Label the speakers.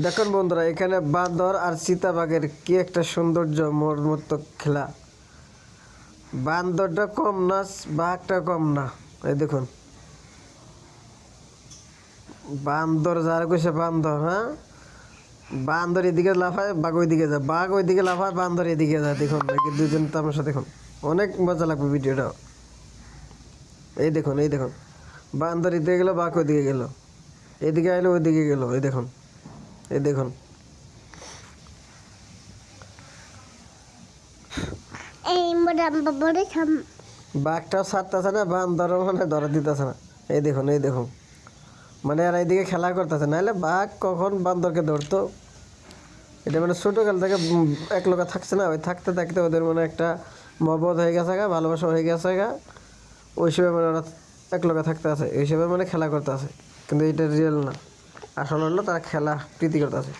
Speaker 1: দেখুন বন্ধুরা, এখানে বাঁদর আর চিতাবাঘের কি একটা সৌন্দর্য মর্মত্মক খেলা। বান্দরটা কম না, বাঘটা কম না। এই দেখুন, বান্দর যারা কইছে বান্দর, হ্যাঁ, বান্দর এদিকে লাফায়, বাঘ ওইদিকে যায়, বাঘ ওইদিকে লাফায়, বান্দর এদিকে যায়। দেখুন নাকি দুজন তামাশা দেখুন, অনেক মজা লাগবে ভিডিওটা। এই দেখুন, এই দেখুন, বান্দর এদিকে গেল, বাঘ ওইদিকে গেল, এদিকে আইলো, ওইদিকে গেল। এই দেখুন, এই দেখুন, বাঘটাও ছাড়তেছে না, বান্দরও মানে ধরা দিতেছে না। এই দেখুন, এই দেখুন, মানে আর এইদিকে খেলা করতেছে, নাহলে বাঘ কখন বান্দরকে ধরতো। এটা মানে ছোটোকাল থেকে এক লোকা থাকছে না, ওই থাকতে থাকতে ওদের মানে একটা মহব্বত হয়ে গেছে গা, ভালোবাসা হয়ে গেছে গা, ওই হিসেবে মানে ওরা এক লোকা থাকতে আছে, এই হিসেবে মানে খেলা করতে আছে। কিন্তু এটা রিয়েল না, আসলে হলো তারা খেলা প্রীতি করতে আছে।